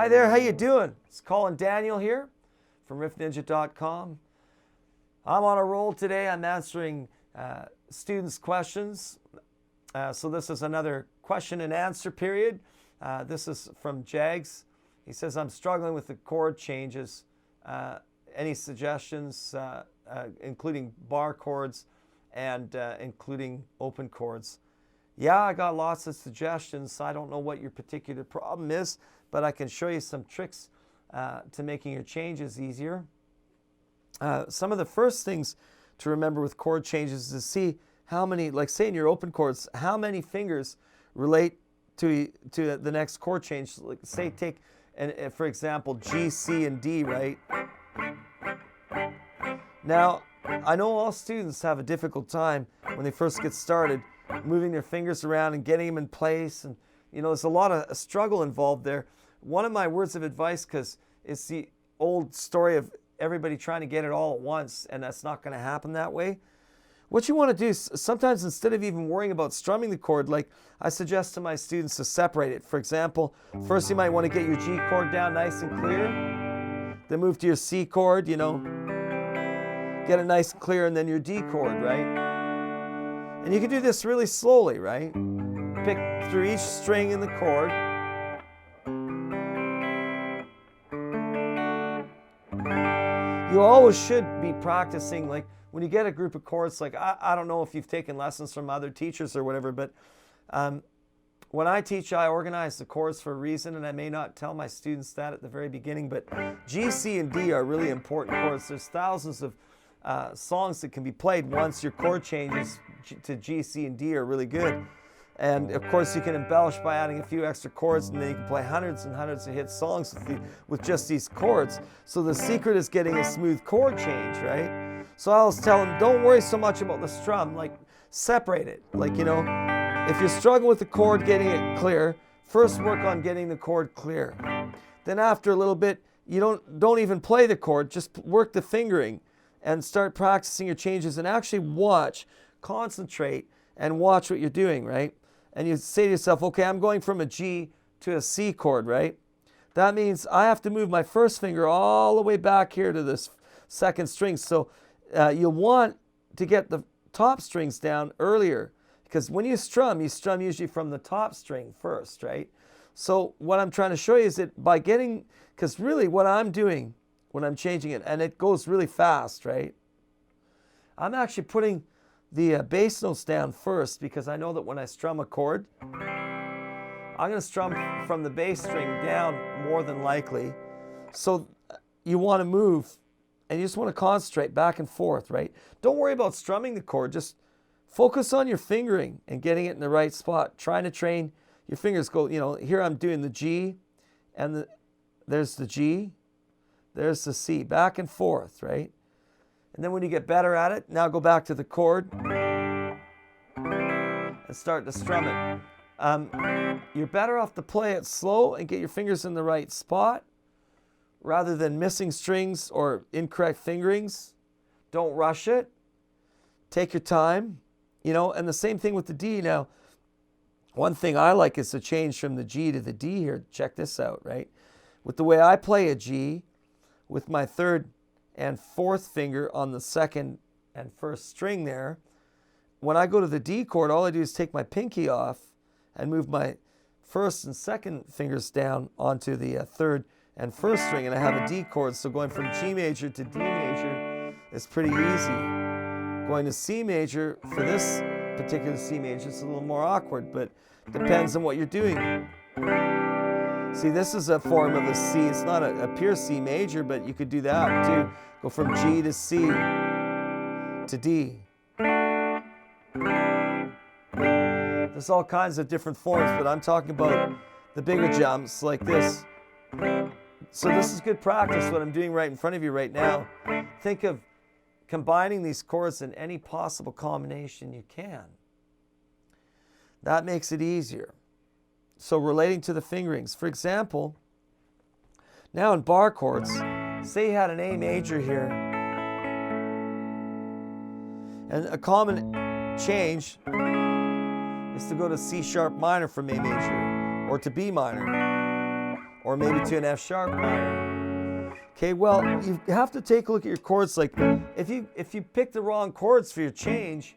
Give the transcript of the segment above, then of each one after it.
Hi there, how you doing? It's Colin Daniel here from riffninja.com. I'm on a roll today. I'm answering students' questions. So this is another question and answer period. This is from Jags. He says, I'm struggling with the chord changes. Any suggestions, including bar chords and including open chords? Yeah, I got lots of suggestions. I don't know what your particular problem is, but I can show you some tricks to making your changes easier. Some of the first things to remember with chord changes is to see how many, like say in your open chords, how many fingers relate to the next chord change. Like say take, for example, G, C, and D, right? Now, I know all students have a difficult time when they first get started moving their fingers around and getting them in place, and you know there's a lot of struggle involved there. One of my words of advice, because it's the old story of everybody trying to get it all at once, and that's not going to happen that way. What you want to do is sometimes, instead of even worrying about strumming the chord, like I suggest to my students to separate it. For example, first you might want to get your G chord down nice and clear, then move to your C chord, you know, get it nice and clear, and then your D chord, right? And you can do this really slowly, right? Pick through each string in the chord. You always should be practicing, like when you get a group of chords, like I don't know if you've taken lessons from other teachers or whatever, but when I teach, I organize the chords for a reason, and I may not tell my students that at the very beginning, but G, C, and D are really important chords. There's thousands of songs that can be played once your chord changes to G, C, and D are really good. And of course you can embellish by adding a few extra chords, and then you can play hundreds and hundreds of hit songs with just these chords. So the secret is getting a smooth chord change, right? So I always tell them, don't worry so much about the strum, like separate it. Like, you know, if you're struggling with the chord getting it clear, first work on getting the chord clear. Then after a little bit, you don't even play the chord, just work the fingering and start practicing your changes, and actually watch, concentrate, and watch what you're doing, right? And you say to yourself, okay, I'm going from a G to a C chord, right? That means I have to move my first finger all the way back here to this second string. So you'll want to get the top strings down earlier, because when you strum usually from the top string first, right? So what I'm trying to show you is that by getting, because really what I'm doing when I'm changing it, and it goes really fast, right? I'm actually putting the bass notes down first, because I know that when I strum a chord, I'm going to strum from the bass string down more than likely. So you want to move, and you just want to concentrate back and forth, right? Don't worry about strumming the chord. Just focus on your fingering and getting it in the right spot. Trying to train your fingers. Go, you know, here I'm doing the G, and there's the G, there's the C, back and forth, right? And then when you get better at it, now go back to the chord and start to strum it. You're better off to play it slow and get your fingers in the right spot rather than missing strings or incorrect fingerings. Don't rush it. Take your time, you know, and the same thing with the D. Now, one thing I like is to change from the G to the D here. Check this out, right? With the way I play a G, with my third and fourth finger on the second and first string there, when I go to the D chord, all I do is take my pinky off and move my first and second fingers down onto the third and first string, and I have a D chord. So going from G major to D major is pretty easy. Going to C major, for this particular C major, it's a little more awkward, but depends on what you're doing. See, this is a form of a C. It's not a pure C major, but you could do that too. Go from G to C to D. There's all kinds of different forms, but I'm talking about the bigger jumps like this. So this is good practice, what I'm doing right in front of you right now. Think of combining these chords in any possible combination you can. That makes it easier. So relating to the fingerings, for example, now in bar chords, say you had an A major here, and a common change is to go to C sharp minor from A major, or to B minor, or maybe to an F sharp minor. Okay, well, you have to take a look at your chords. Like if you pick the wrong chords for your change,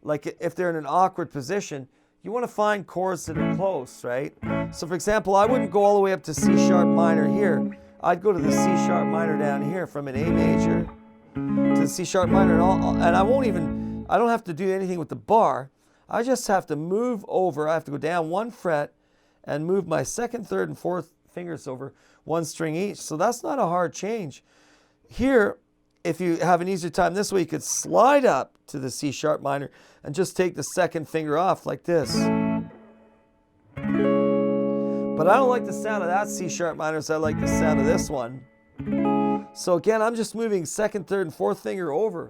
like if they're in an awkward position, you want to find chords that are close, right? So for example, I wouldn't go all the way up to C sharp minor here. I'd go to the C sharp minor down here from an A major to the C sharp minor, and I don't have to do anything with the bar. I just have to move over. I have to go down 1 fret and move my 2nd, 3rd, and 4th fingers over 1 string each. So that's not a hard change. Here, if you have an easier time this way, you could slide up to the C sharp minor and just take the 2nd finger off like this. But I don't like the sound of that C sharp minor, so I like the sound of this one. So again, I'm just moving 2nd, 3rd, and 4th finger over.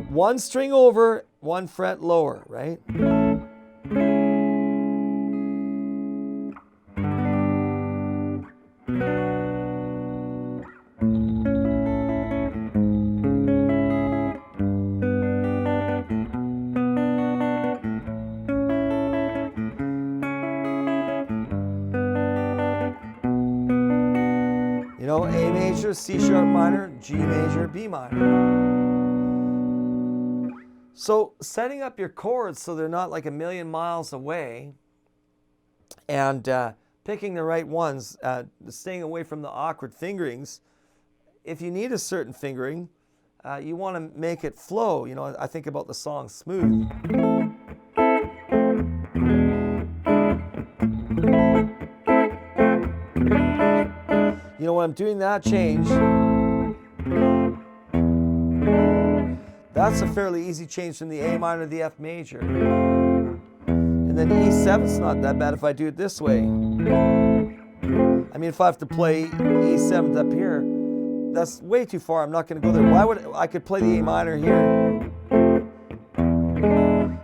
1 string over, 1 fret lower, right? You know, A major, C sharp minor, G major, B minor. So setting up your chords so they're not like a million miles away, and picking the right ones, staying away from the awkward fingerings. If you need a certain fingering, you want to make it flow. You know, I think about the song Smooth. You know, when I'm doing that change, that's a fairly easy change from the A minor to the F major. And then E7's not that bad if I do it this way. I mean, if I have to play E7 up here, that's way too far. I'm not going to go there. Why would I could play the A minor here?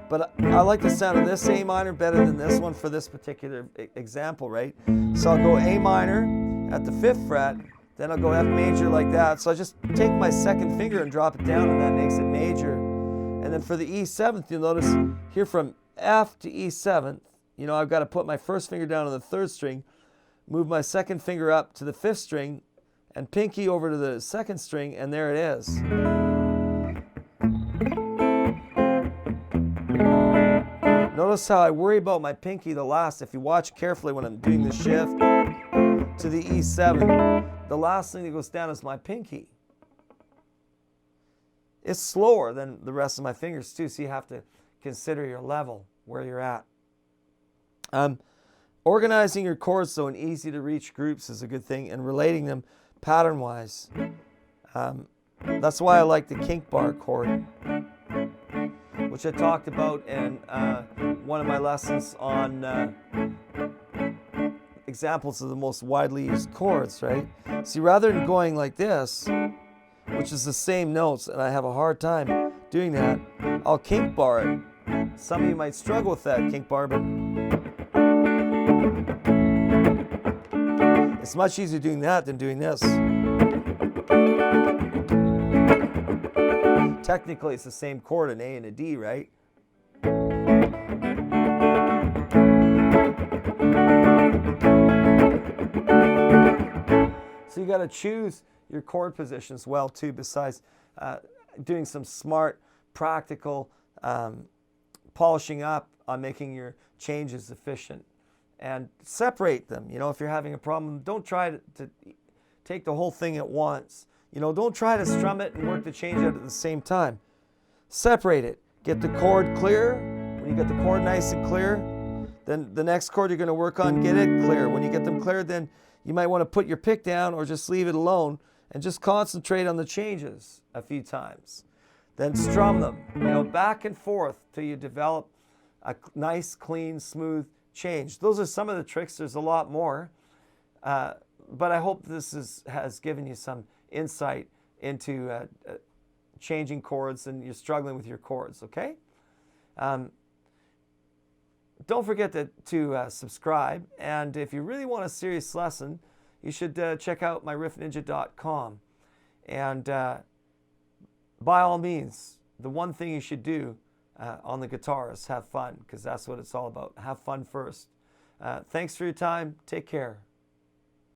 But I like the sound of this A minor better than this one for this particular example, right? So I'll go A minor at the 5th fret, then I'll go F major like that. So I just take my 2nd finger and drop it down, and that makes it major. And then for the E7th, you'll notice here from F to E7th, you know, I've got to put my 1st finger down on the 3rd string, move my 2nd finger up to the 5th string, and pinky over to the 2nd string, and there it is. Notice how I worry about my pinky the last. If you watch carefully when I'm doing the shift to the E7, the last thing that goes down is my pinky. It's slower than the rest of my fingers too, so you have to consider your level, where you're at. Organizing your chords so in easy to reach groups is a good thing, and relating them pattern-wise. That's why I like the kink bar chord, which I talked about in one of my lessons on examples of the most widely used chords, right? See, rather than going like this, which is the same notes, and I have a hard time doing that, I'll kink bar it. Some of you might struggle with that kink bar, but it's much easier doing that than doing this. Technically, it's the same chord, an A and a D, right? So you got to choose your chord positions well too, besides doing some smart, practical polishing up on making your changes efficient. And separate them. You know, if you're having a problem, don't try to take the whole thing at once. You know, don't try to strum it and work the change out at the same time. Separate it. Get the chord clear. When you get the chord nice and clear, then the next chord you're going to work on, get it clear. When you get them clear, then you might want to put your pick down or just leave it alone and just concentrate on the changes a few times. Then strum them, you know, back and forth till you develop a nice, clean, smooth change. Those are some of the tricks. There's a lot more. But I hope this has given you some insight into changing chords and you're struggling with your chords, okay? Don't forget to subscribe. And if you really want a serious lesson, you should check out my riffninja.com. And by all means, the one thing you should do on the guitar is have fun, because that's what it's all about. Have fun first. Thanks for your time. Take care.